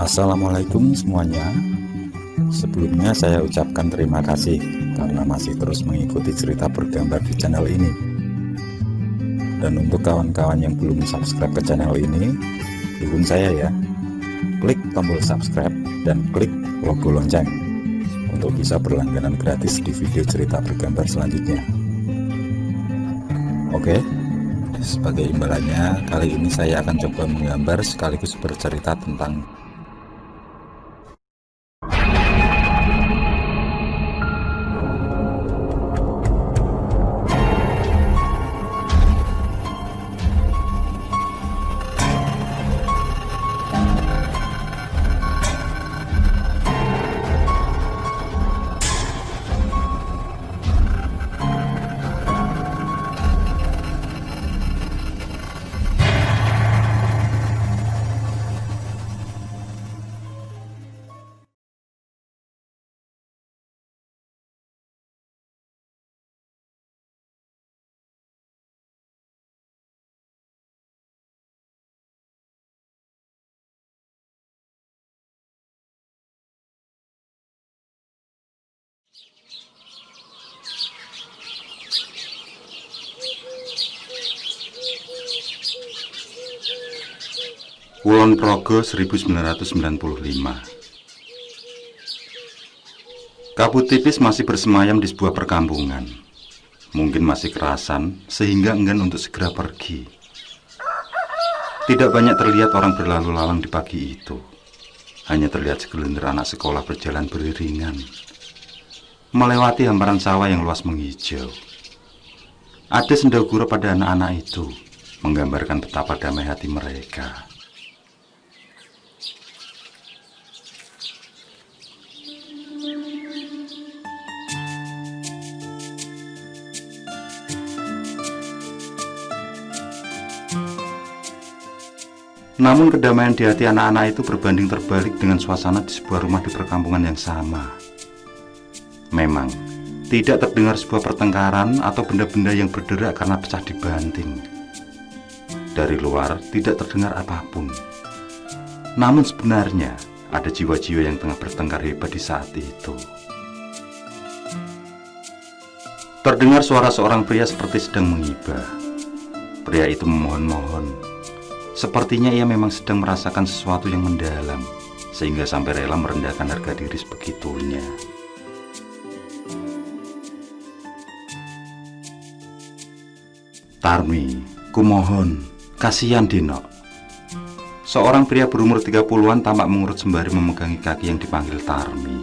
Assalamualaikum semuanya. Sebelumnya saya ucapkan terima kasih karena masih terus mengikuti cerita bergambar di channel ini. Dan untuk kawan-kawan yang belum subscribe ke channel ini, dukung saya ya. Klik tombol subscribe dan klik logo lonceng untuk bisa berlangganan gratis di video cerita bergambar selanjutnya. Oke, sebagai imbalannya kali ini saya akan coba menggambar sekaligus bercerita tentang Kulon Progo 1995. Kabut tipis masih bersemayam di sebuah perkampungan. Mungkin masih kerasan sehingga enggan untuk segera pergi. Tidak banyak terlihat orang berlalu lalang di pagi itu. Hanya terlihat segelintir anak sekolah berjalan beriringan, melewati hamparan sawah yang luas menghijau. Ada sendagura pada anak-anak itu, menggambarkan betapa damai hati mereka. Namun kedamaian di hati anak-anak itu berbanding terbalik dengan suasana di sebuah rumah di perkampungan yang sama. Memang, tidak terdengar sebuah pertengkaran atau benda-benda yang berderak karena pecah dibanting. Dari luar tidak terdengar apapun. Namun sebenarnya ada jiwa-jiwa yang tengah bertengkar hebat di saat itu. Terdengar suara seorang pria seperti sedang mengibah. Pria itu memohon-mohon. Sepertinya ia memang sedang merasakan sesuatu yang mendalam, sehingga sampai rela merendahkan harga diri sebegitunya. Tarmi, kumohon, kasihan Dino. Seorang pria berumur 30-an tampak mengurut sembari memegangi kaki yang dipanggil Tarmi.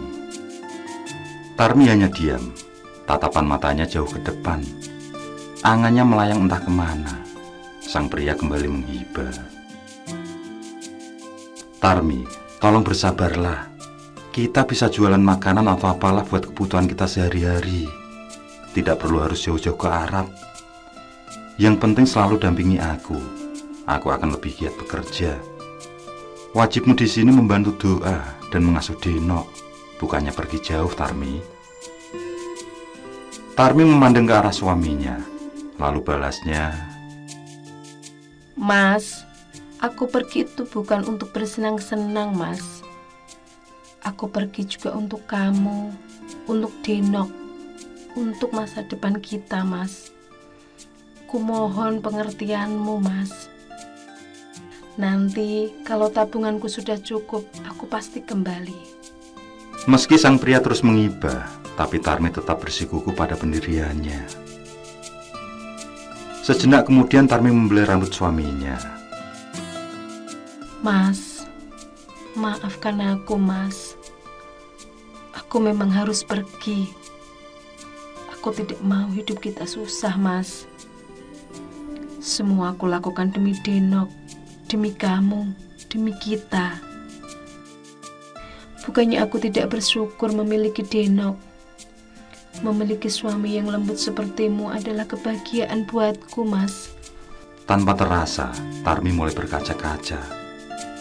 Tarmi hanya diam, tatapan matanya jauh ke depan. Angannya melayang entah kemana. Sang pria kembali menghibah. Tarmi, tolong bersabarlah. Kita bisa jualan makanan atau apalah buat kebutuhan kita sehari-hari. Tidak perlu harus jauh-jauh ke Arab. Yang penting selalu dampingi aku. Aku akan lebih giat bekerja. Wajibmu di sini membantu doa dan mengasuh Dino, bukannya pergi jauh, Tarmi. Tarmi memandang ke arah suaminya, lalu balasnya, Mas, aku pergi itu bukan untuk bersenang-senang, Mas. Aku pergi juga untuk kamu, untuk Denok, untuk masa depan kita, Mas. Kumohon pengertianmu, Mas. Nanti kalau tabunganku sudah cukup, aku pasti kembali. Meski sang pria terus mengibah, tapi Tarmi tetap bersikukuh pada pendiriannya. Sejenak kemudian Tarmi membelai rambut suaminya. Mas, maafkan aku, Mas. Aku memang harus pergi. Aku tidak mau hidup kita susah, Mas. Semua aku lakukan demi Denok, demi kamu, demi kita. Bukannya aku tidak bersyukur memiliki Denok. Memiliki suami yang lembut sepertimu adalah kebahagiaan buatku, Mas. Tanpa terasa, Tarmi mulai berkaca-kaca.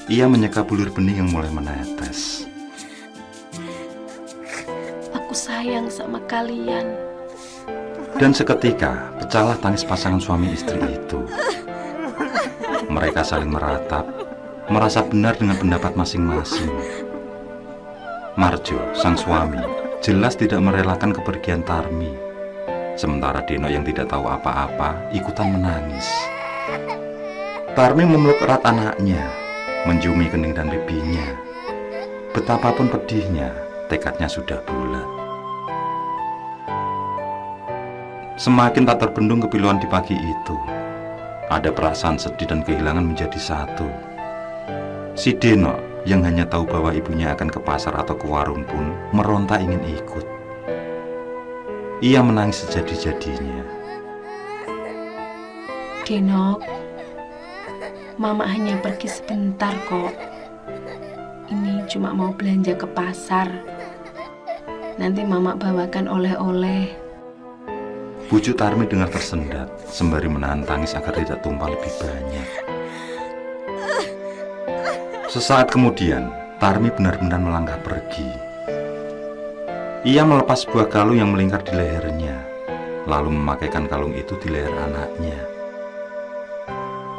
Ia menyeka bulir benih yang mulai menetes. Aku sayang sama kalian. Dan seketika, pecahlah tangis pasangan suami istri itu. Mereka saling meratap, merasa benar dengan pendapat masing-masing. Marjo, sang suami, jelas tidak merelakan kepergian Tarmi. Sementara Denok yang tidak tahu apa-apa ikutan menangis. Tarmi memeluk erat anaknya, menciumi kening dan pipinya. Betapapun pedihnya, tekadnya sudah bulat. Semakin tak terbendung kepiluan di pagi itu. Ada perasaan sedih dan kehilangan menjadi satu. Si Denok yang hanya tahu bahwa ibunya akan ke pasar atau ke warung pun meronta ingin ikut. Ia menangis sejadi-jadinya. Denok, Mama hanya pergi sebentar kok. Ini cuma mau belanja ke pasar. Nanti Mama bawakan oleh-oleh. Bujuk Tarmi dengar tersendat, sembari menahan tangis agar tidak tumpah lebih banyak. Sesaat kemudian, Tarmi benar-benar melangkah pergi. Ia melepas sebuah kalung yang melingkar di lehernya, lalu memakaikan kalung itu di leher anaknya.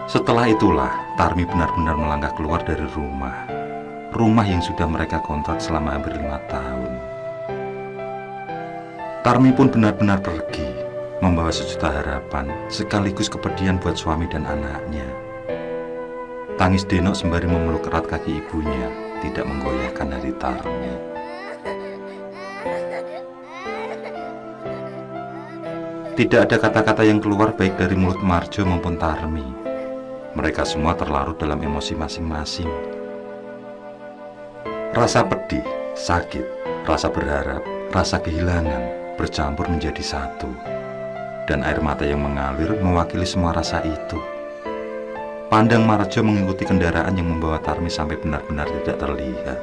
Setelah itulah, Tarmi benar-benar melangkah keluar dari rumah yang sudah mereka kontrak selama hampir 5 tahun. Tarmi pun benar-benar pergi, membawa sejuta harapan sekaligus kepedihan buat suami dan anaknya. Tangis Denok sembari memeluk erat kaki ibunya tidak menggoyahkan hati Tarmi. Tidak ada kata-kata yang keluar baik dari mulut Marjo maupun Tarmi. Mereka semua terlarut dalam emosi masing-masing. Rasa pedih, sakit, rasa berharap, rasa kehilangan bercampur menjadi satu. Dan air mata yang mengalir mewakili semua rasa itu. Pandang Marjo mengikuti kendaraan yang membawa Tarmi sampai benar-benar tidak terlihat.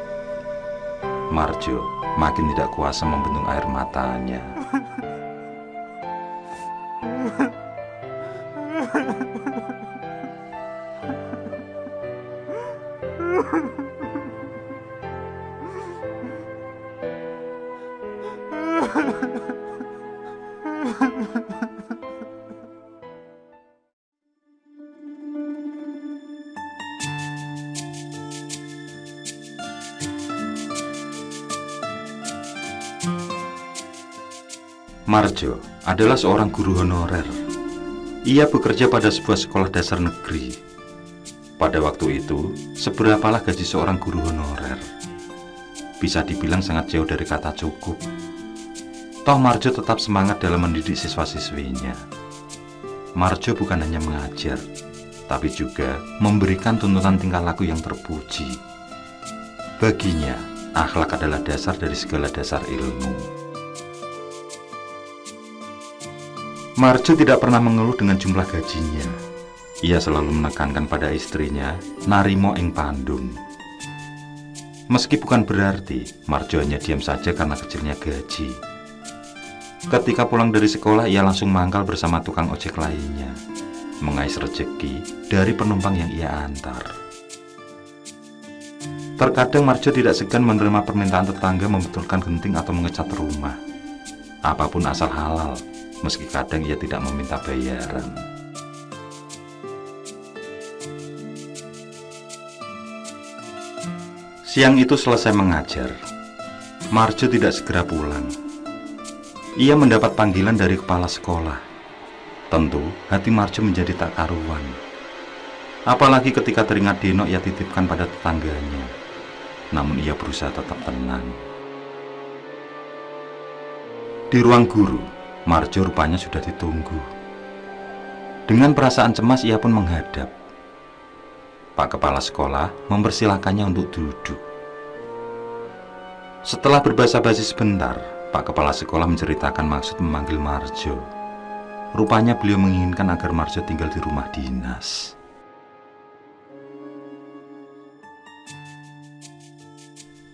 Marjo makin tidak kuasa membendung air matanya. Marjo adalah seorang guru honorer. Ia bekerja pada sebuah sekolah dasar negeri. Pada waktu itu, seberapalah gaji seorang guru honorer? Bisa dibilang sangat jauh dari kata cukup. Toh Marjo tetap semangat dalam mendidik siswa-siswinya. Marjo bukan hanya mengajar, tapi juga memberikan tuntunan tingkah laku yang terpuji. Baginya, akhlak adalah dasar dari segala dasar ilmu. Marjo tidak pernah mengeluh dengan jumlah gajinya. Ia selalu menekankan pada istrinya, narimo ing pandung. Meski bukan berarti Marjo hanya diam saja karena kecilnya gaji. Ketika pulang dari sekolah, ia langsung mangkal bersama tukang ojek lainnya, mengais rejeki dari penumpang yang ia antar. Terkadang Marjo tidak segan menerima permintaan tetangga membetulkan genting atau mengecat rumah. Apapun asal halal, meski kadang ia tidak meminta bayaran. Siang itu selesai mengajar, Marjo tidak segera pulang. Ia mendapat panggilan dari kepala sekolah. Tentu hati Marjo menjadi tak karuan. Apalagi ketika teringat Denok ia titipkan pada tetangganya. Namun ia berusaha tetap tenang. Di ruang guru, Marjo rupanya sudah ditunggu. Dengan perasaan cemas ia pun menghadap. Pak Kepala Sekolah mempersilahkannya untuk duduk. Setelah berbasa-basi sebentar, Pak Kepala Sekolah menceritakan maksud memanggil Marjo. Rupanya beliau menginginkan agar Marjo tinggal di rumah dinas.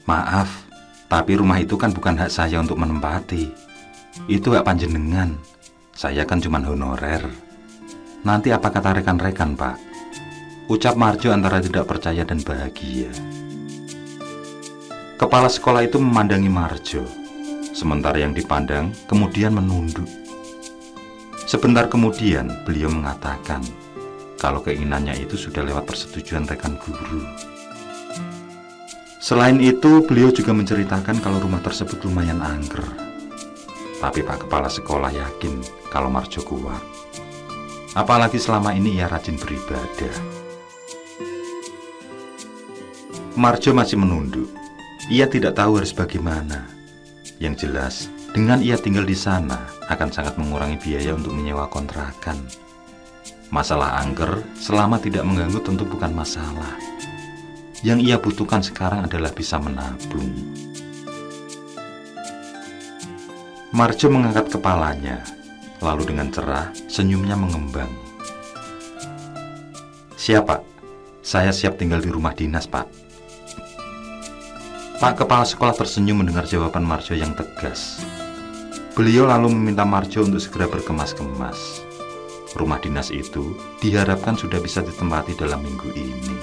Maaf, tapi rumah itu kan bukan hak saya untuk menempati. Itu hak panjenengan. Saya kan cuma honorer. Nanti apa kata rekan-rekan, Pak? Ucap Marjo antara tidak percaya dan bahagia. Kepala sekolah itu memandangi Marjo, sementara yang dipandang kemudian menunduk. Sebentar kemudian beliau mengatakan, kalau keinginannya itu sudah lewat persetujuan rekan guru. Selain itu, beliau juga menceritakan kalau rumah tersebut lumayan angker. Tapi Pak Kepala Sekolah yakin kalau Marjo kuat. Apalagi selama ini ia rajin beribadah. Marjo masih menunduk. Ia tidak tahu harus bagaimana. Yang jelas, dengan ia tinggal di sana akan sangat mengurangi biaya untuk menyewa kontrakan. Masalah angker selama tidak mengganggu tentu bukan masalah. Yang ia butuhkan sekarang adalah bisa menabung. Marjo mengangkat kepalanya, lalu dengan cerah senyumnya mengembang. "Siap, Pak. Saya siap tinggal di rumah dinas, Pak." Pak Kepala Sekolah tersenyum mendengar jawaban Marjo yang tegas. Beliau lalu meminta Marjo untuk segera berkemas-kemas. Rumah dinas itu diharapkan sudah bisa ditempati dalam minggu ini.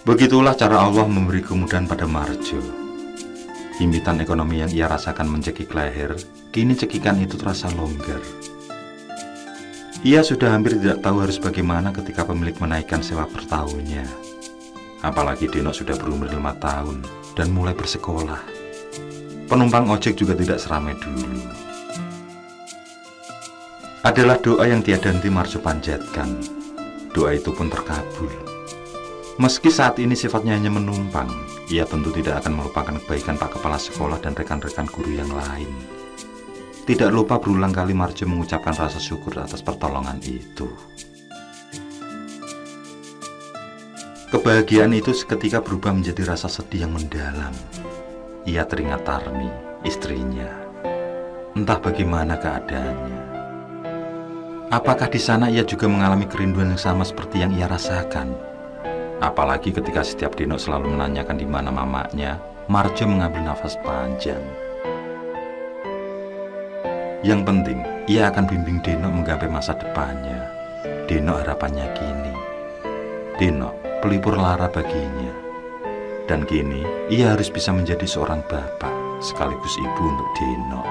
Begitulah cara Allah memberi kemudahan pada Marjo. Himpitan ekonomi yang ia rasakan mencekik leher, kini cekikan itu terasa longgar. Ia sudah hampir tidak tahu harus bagaimana ketika pemilik menaikkan sewa per tahunnya. Apalagi Denok sudah berumur 5 tahun dan mulai bersekolah. Penumpang ojek juga tidak seramai dulu. Adalah doa yang tiada henti Marjo panjatkan. Doa itu pun terkabul. Meski saat ini sifatnya hanya menumpang, ia tentu tidak akan melupakan kebaikan Pak Kepala Sekolah dan rekan-rekan guru yang lain. Tidak lupa berulang kali Marjo mengucapkan rasa syukur atas pertolongan itu. Kebahagiaan itu seketika berubah menjadi rasa sedih yang mendalam. Ia teringat Tarmi, istrinya. Entah bagaimana keadaannya. Apakah di sana ia juga mengalami kerinduan yang sama seperti yang ia rasakan? Apalagi ketika setiap Denok selalu menanyakan di mana mamanya, Marjo mengambil nafas panjang. Yang penting, ia akan bimbing Denok menggapai masa depannya. Denok harapannya kini. Denok pelipur lara baginya. Dan kini, ia harus bisa menjadi seorang bapak, sekaligus ibu untuk Denok.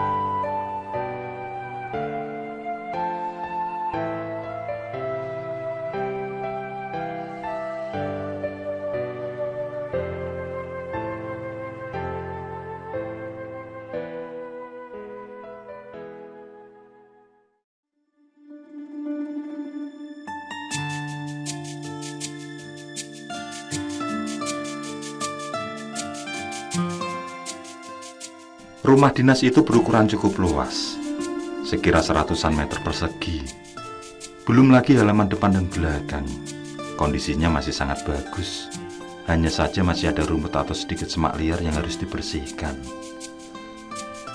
Rumah dinas itu berukuran cukup luas, sekira 100-an meter persegi. Belum lagi halaman depan dan belakang. Kondisinya masih sangat bagus. Hanya saja masih ada rumput atau sedikit semak liar yang harus dibersihkan.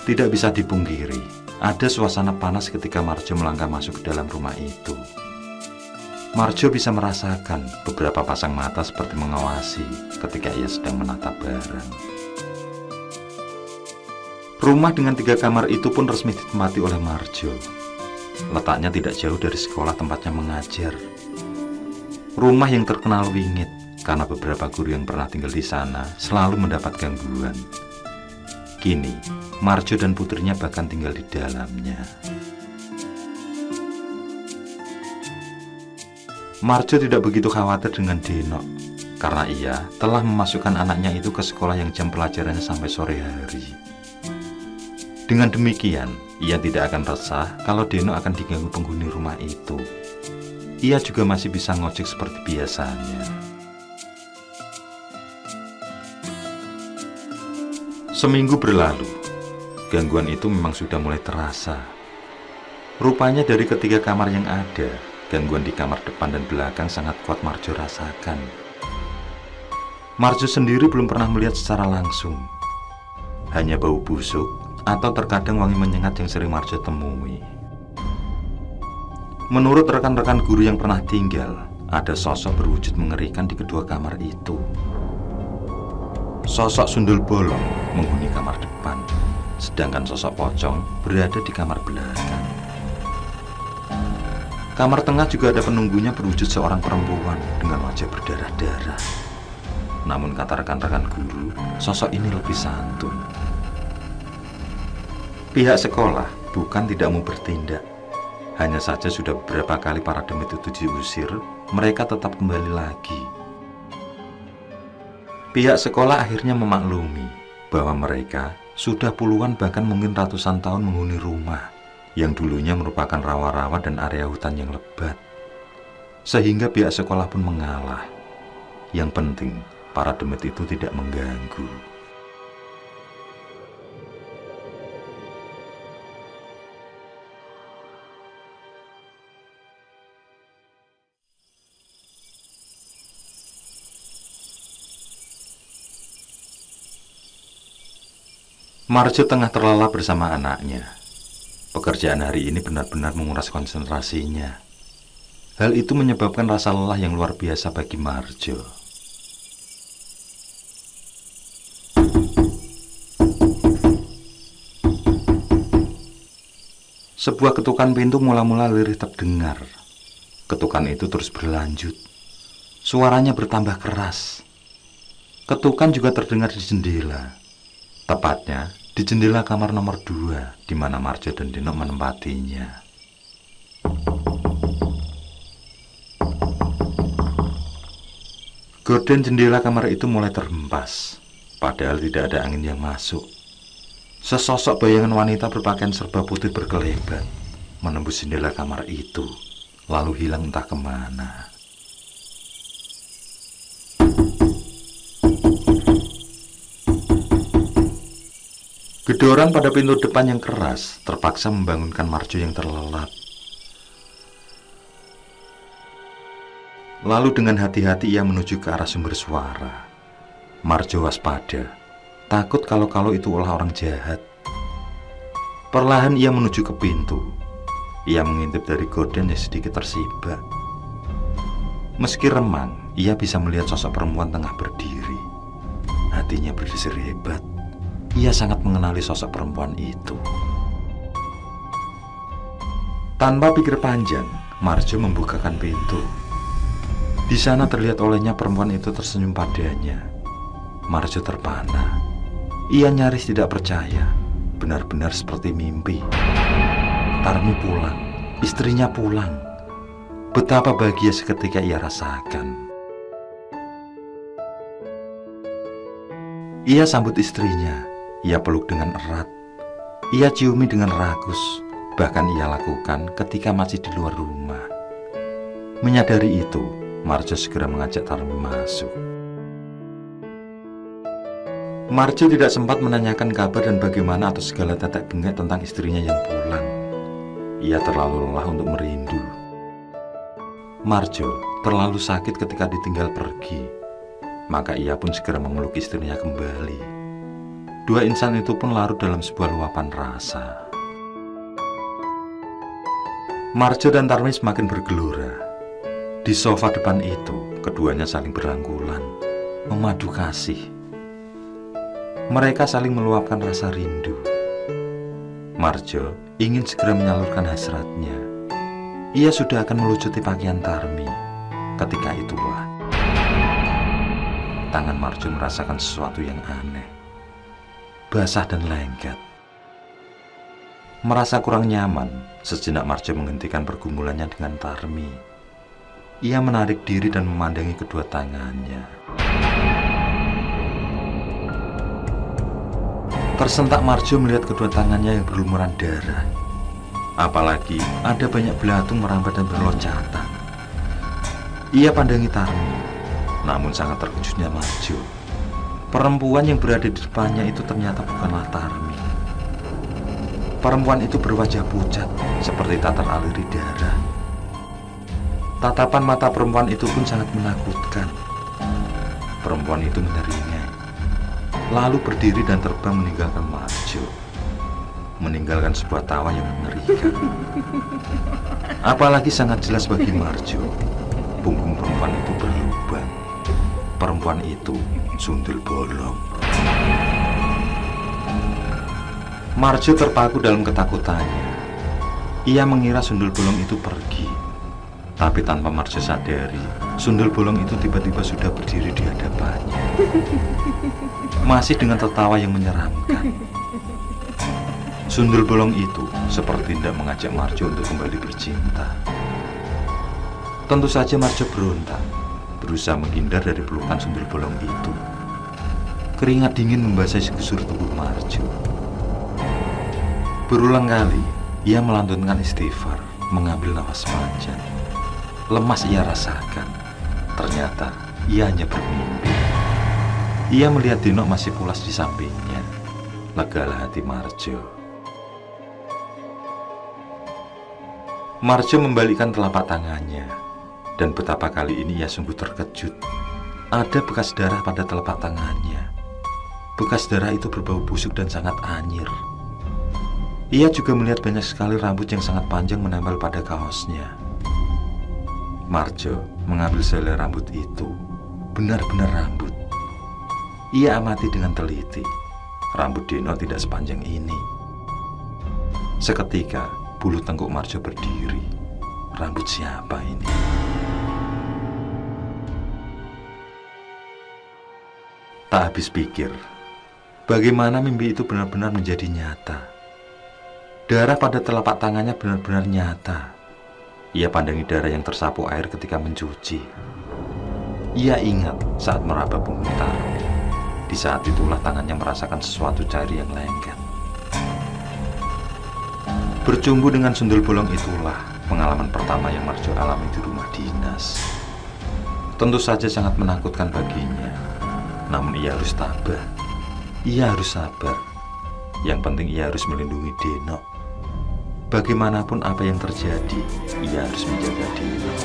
Tidak bisa dipungkiri, ada suasana panas ketika Marjo melangkah masuk ke dalam rumah itu. Marjo bisa merasakan beberapa pasang mata seperti mengawasi ketika ia sedang menata barang. Rumah dengan 3 kamar itu pun resmi ditempati oleh Marjo. Letaknya tidak jauh dari sekolah tempatnya mengajar. Rumah yang terkenal wingit karena beberapa guru yang pernah tinggal di sana selalu mendapat gangguan. Kini, Marjo dan putrinya bahkan tinggal di dalamnya. Marjo tidak begitu khawatir dengan Denok karena ia telah memasukkan anaknya itu ke sekolah yang jam pelajarannya sampai sore hari. Dengan demikian, ia tidak akan resah kalau Denok akan diganggu penghuni rumah itu. Ia juga masih bisa ngojek seperti biasanya. Seminggu berlalu, gangguan itu memang sudah mulai terasa. Rupanya dari ketiga kamar yang ada, gangguan di kamar depan dan belakang sangat kuat Marjo rasakan. Marjo sendiri belum pernah melihat secara langsung. Hanya bau busuk atau terkadang wangi menyengat yang sering Marjo temui. Menurut rekan-rekan guru yang pernah tinggal, ada sosok berwujud mengerikan di kedua kamar itu. Sosok sundul bolong menghuni kamar depan, sedangkan sosok pocong berada di kamar belakang. Kamar tengah juga ada penunggunya berwujud seorang perempuan dengan wajah berdarah-darah. Namun kata rekan-rekan guru, sosok ini lebih santun. Pihak sekolah bukan tidak mau bertindak. Hanya saja sudah beberapa kali para demit itu diusir, mereka tetap kembali lagi. Pihak sekolah akhirnya memaklumi bahwa mereka sudah puluhan bahkan mungkin ratusan tahun menghuni rumah yang dulunya merupakan rawa-rawa dan area hutan yang lebat. Sehingga pihak sekolah pun mengalah. Yang penting, para demit itu tidak mengganggu. Marjo tengah terlelap bersama anaknya. Pekerjaan hari ini benar-benar menguras konsentrasinya. Hal itu menyebabkan rasa lelah yang luar biasa bagi Marjo. Sebuah ketukan pintu mula-mula lirih terdengar. Ketukan itu terus berlanjut. Suaranya bertambah keras. Ketukan juga terdengar di jendela. Tepatnya di jendela kamar nomor 2, di mana Marjo dan Denok menempatinya. Gorden jendela kamar itu mulai terhempas, padahal tidak ada angin yang masuk. Sesosok bayangan wanita berpakaian serba putih berkelebat menembus jendela kamar itu, lalu hilang entah kemana. Gedoran pada pintu depan yang keras terpaksa membangunkan Marjo yang terlelap. Lalu dengan hati-hati ia menuju ke arah sumber suara. Marjo waspada, takut kalau itu ulah orang jahat. Perlahan ia menuju ke pintu. Ia mengintip dari gorden yang sedikit tersibak. Meski remang, ia bisa melihat sosok perempuan tengah berdiri. Hatinya berdesir hebat. Ia sangat mengenali sosok perempuan itu. Tanpa pikir panjang, Marjo membukakan pintu. Di sana terlihat olehnya perempuan itu tersenyum padanya. Marjo terpana. Ia nyaris tidak percaya. Benar-benar seperti mimpi. Tarmi pulang, istrinya pulang. Betapa bahagia seketika ia rasakan. Ia sambut istrinya. Ia peluk dengan erat. Ia ciumi dengan ragus. Bahkan ia lakukan ketika masih di luar rumah. Menyadari itu, Marjo segera mengajak Tarmi masuk. Marjo tidak sempat menanyakan kabar dan bagaimana atau segala tetek bengek tentang istrinya yang pulang. Ia terlalu lelah untuk merindu. Marjo terlalu sakit ketika ditinggal pergi. Maka ia pun segera memeluk istrinya kembali. Dua insan itu pun larut dalam sebuah luapan rasa. Marjo dan Tarmi semakin bergelora. Di sofa depan itu, keduanya saling berangkulan, memadu kasih. Mereka saling meluapkan rasa rindu. Marjo ingin segera menyalurkan hasratnya. Ia sudah akan melucuti pakaian Tarmi. Ketika itulah, tangan Marjo merasakan sesuatu yang aneh. Basah dan lengket. Merasa kurang nyaman, sejenak Marjo menghentikan pergumulannya dengan Tarmi. Ia menarik diri dan memandangi kedua tangannya. Tersentak Marjo melihat kedua tangannya yang berlumuran darah. Apalagi ada banyak belatung merambat dan berloncatan. Ia pandangi Tarmi, namun sangat terkejutnya Marjo. Perempuan yang berada di depannya itu ternyata bukanlah Tarmi. Perempuan itu berwajah pucat, seperti tatar aliri darah. Tatapan mata perempuan itu pun sangat menakutkan. Perempuan itu menyeringai, lalu berdiri dan terbang meninggalkan Marjo. Meninggalkan sebuah tawa yang mengerikan. Apalagi sangat jelas bagi Marjo, punggung perempuan itu berlubang. Perempuan itu sundul bolong. Marjo terpaku dalam ketakutannya. Ia mengira sundul bolong itu pergi, Tapi tanpa Marjo sadari, sundel bolong itu tiba-tiba sudah berdiri di hadapannya. Masih dengan tertawa yang menyeramkan. Sundel bolong itu seperti tidak mengajak Marjo untuk kembali bercinta. Tentu saja Marjo berontak, berusaha menghindar dari pelukan sundel bolong itu. Keringat dingin membasahi segusur tubuh Marjo. Berulang kali, ia melantunkan istighfar, mengambil nafas panjang. Lemas ia rasakan. Ternyata ia hanya bermimpi. Ia melihat Denok masih pulas di sampingnya. Legalah hati Marjo. Marjo membalikkan telapak tangannya. Dan betapa kali ini ia sungguh terkejut. Ada bekas darah pada telapak tangannya. Bekas darah itu berbau busuk dan sangat anyir. Ia juga melihat banyak sekali rambut yang sangat panjang menempel pada kaosnya. Marjo mengambil selai rambut itu, benar-benar rambut. Ia amati dengan teliti. Rambut Denok tidak sepanjang ini. Seketika, bulu tengkuk Marjo berdiri. Rambut siapa ini? Tak habis pikir, bagaimana mimpi itu benar-benar menjadi nyata. Darah pada telapak tangannya benar-benar nyata. Ia pandangi darah yang tersapu air ketika mencuci. Ia ingat saat meraba punggung taruh. Di saat itulah tangannya merasakan sesuatu cair yang lengket. Bercumbu dengan sundel bolong itulah pengalaman pertama yang Marjo alami di rumah dinas. Tentu saja sangat menakutkan baginya. Namun ia harus tabah. Ia harus sabar. Yang penting ia harus melindungi Denok. Bagaimanapun apa yang terjadi, ia harus menjaga Denok.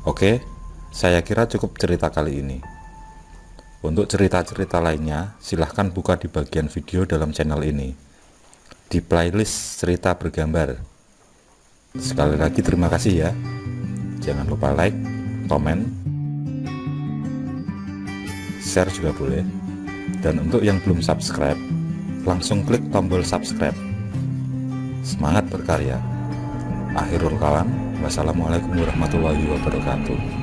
Oke, saya kira cukup cerita kali ini. Untuk cerita-cerita lainnya, silahkan buka di bagian video dalam channel ini, di playlist cerita bergambar. Sekali lagi terima kasih ya. Jangan lupa like, komen, share juga boleh. Dan untuk yang belum subscribe, langsung klik tombol subscribe. Semangat berkarya. Akhirul kalam. Wassalamualaikum warahmatullahi wabarakatuh.